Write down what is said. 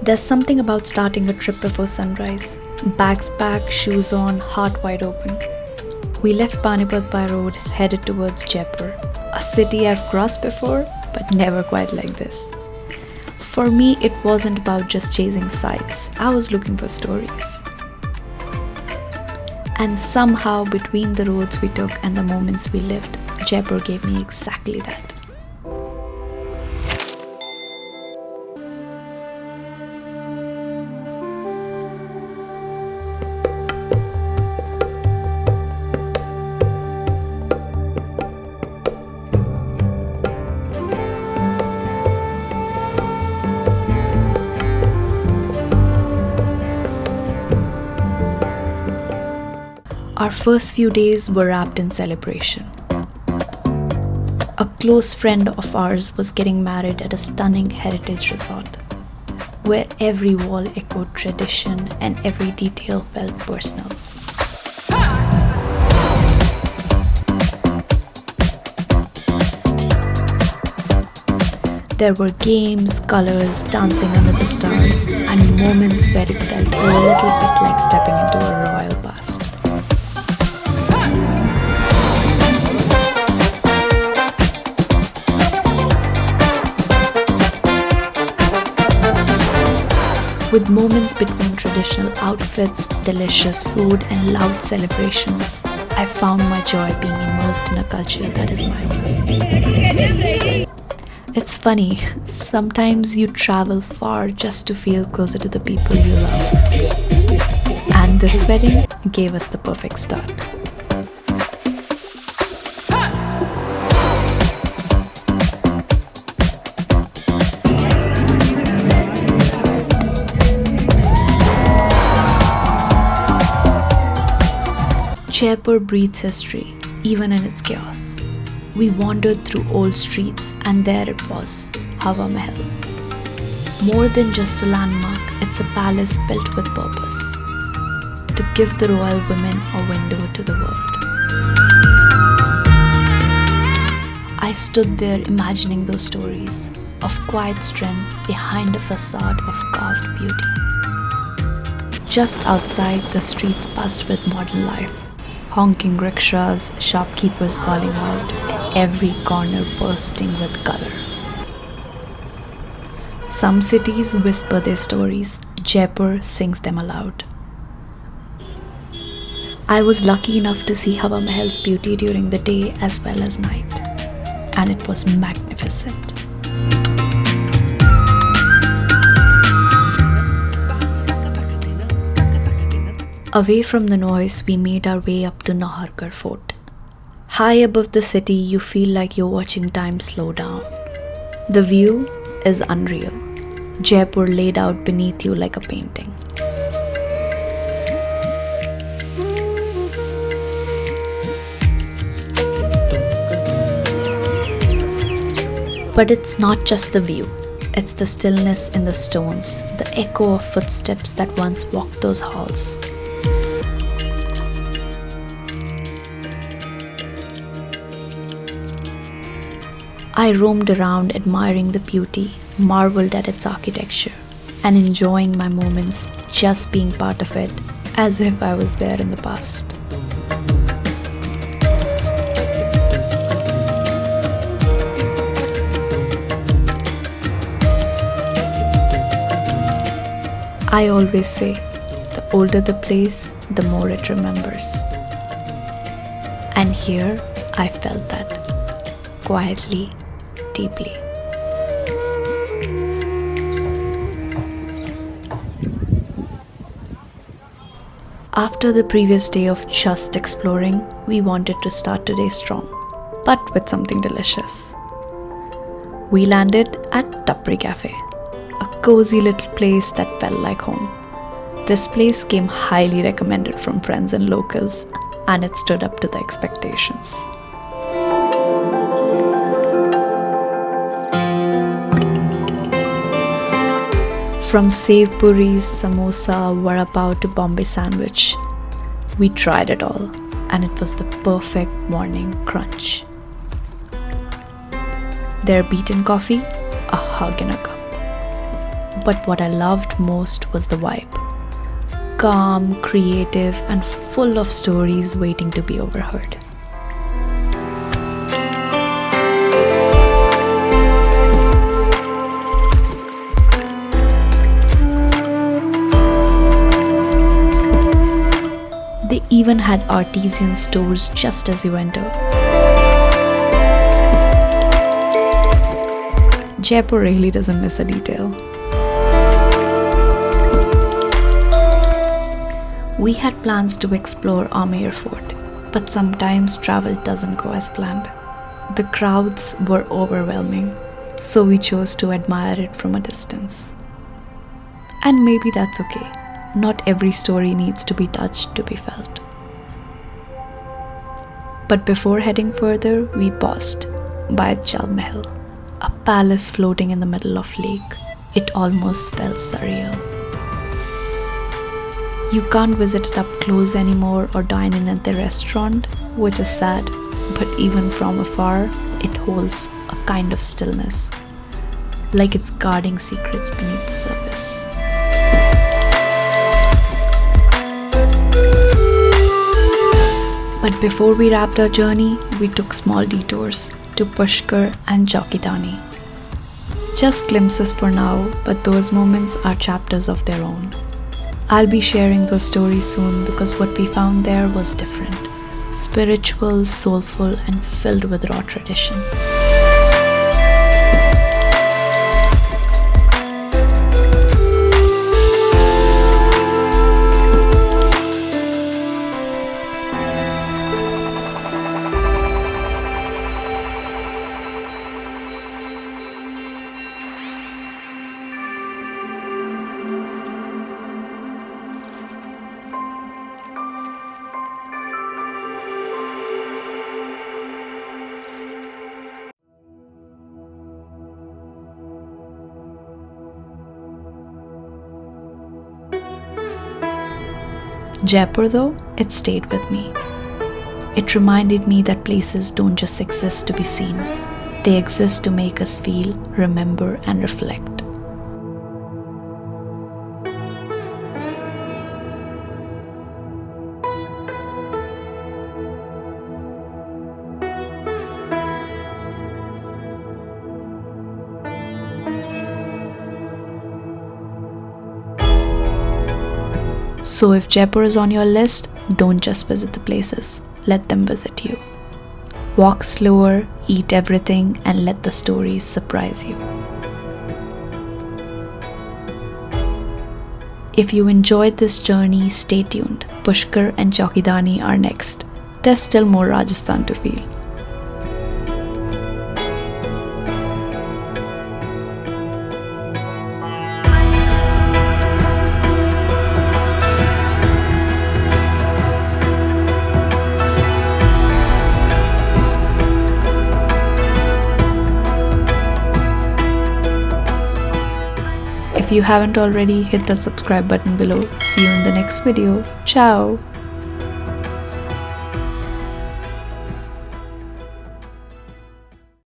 There's something about starting a trip before sunrise. Bags packed, shoes on, heart wide open. We left Panipat by road, headed towards Jaipur, a city I've crossed before, but never quite like this. For me, it wasn't about just chasing sights, I was looking for stories. And somehow, between the roads we took and the moments we lived, Jaipur gave me exactly that. Our first few days were wrapped in celebration. A close friend of ours was getting married at a stunning heritage resort, where every wall echoed tradition and every detail felt personal. There were games, colors, dancing under the stars, and moments where it felt a little bit like stepping into a royal past. With moments between traditional outfits, delicious food, and loud celebrations, I found my joy being immersed in a culture that is mine. It's funny, sometimes you travel far just to feel closer to the people you love. And this wedding gave us the perfect start. Jaipur breathes history, even in its chaos. We wandered through old streets, and there it was, Hawa Mahal. More than just a landmark, it's a palace built with purpose, to give the royal women a window to the world. I stood there imagining those stories of quiet strength behind a facade of carved beauty. Just outside, the streets buzzed with modern life. Honking rickshaws, shopkeepers calling out, and every corner bursting with color. Some cities whisper their stories, Jaipur sings them aloud. I was lucky enough to see Hawa Mahal's beauty during the day as well as night, and it was magnificent. Away from the noise, we made our way up to Nahargarh Fort. High above the city, you feel like you're watching time slow down. The view is unreal. Jaipur laid out beneath you like a painting. But it's not just the view. It's the stillness in the stones, the echo of footsteps that once walked those halls. I roamed around admiring the beauty, marveled at its architecture, and enjoying my moments just being part of it as if I was there in the past. I always say, the older the place, the more it remembers. And here I felt that, quietly, deeply. After the previous day of just exploring, we wanted to start today strong, but with something delicious. We landed at Tapri Cafe, a cozy little place that felt like home. This place came highly recommended from friends and locals, and it stood up to the expectations. From save puris, samosa, vada pav to Bombay sandwich, we tried it all, and it was the perfect morning crunch. Their beaten coffee, a hug in a cup. But what I loved most was the vibe. Calm, creative, and full of stories waiting to be overheard. They even had artisan stores just as you enter. Jaipur really doesn't miss a detail. We had plans to explore Amer Fort, but sometimes travel doesn't go as planned. The crowds were overwhelming, so we chose to admire it from a distance. And maybe that's okay. Not every story needs to be touched to be felt. But before heading further, we paused by Jal Mahal, a palace floating in the middle of lake. It almost felt surreal. You can't visit it up close anymore or dine in at the restaurant, which is sad, but even from afar, it holds a kind of stillness, like it's guarding secrets beneath the surface. But before we wrapped our journey, we took small detours to Pushkar and Chokhi Dhani. Just glimpses for now, but those moments are chapters of their own. I'll be sharing those stories soon because what we found there was different. Spiritual, soulful, and filled with raw tradition. Jaipur, though, it stayed with me. It reminded me that places don't just exist to be seen, they exist to make us feel, remember, and reflect. So if Jaipur is on your list, don't just visit the places, let them visit you. Walk slower, eat everything, and let the stories surprise you. If you enjoyed this journey, stay tuned. Pushkar and Chokhi Dhani are next. There's still more Rajasthan to feel. If you haven't already, hit the subscribe button below. See you in the next video. Ciao!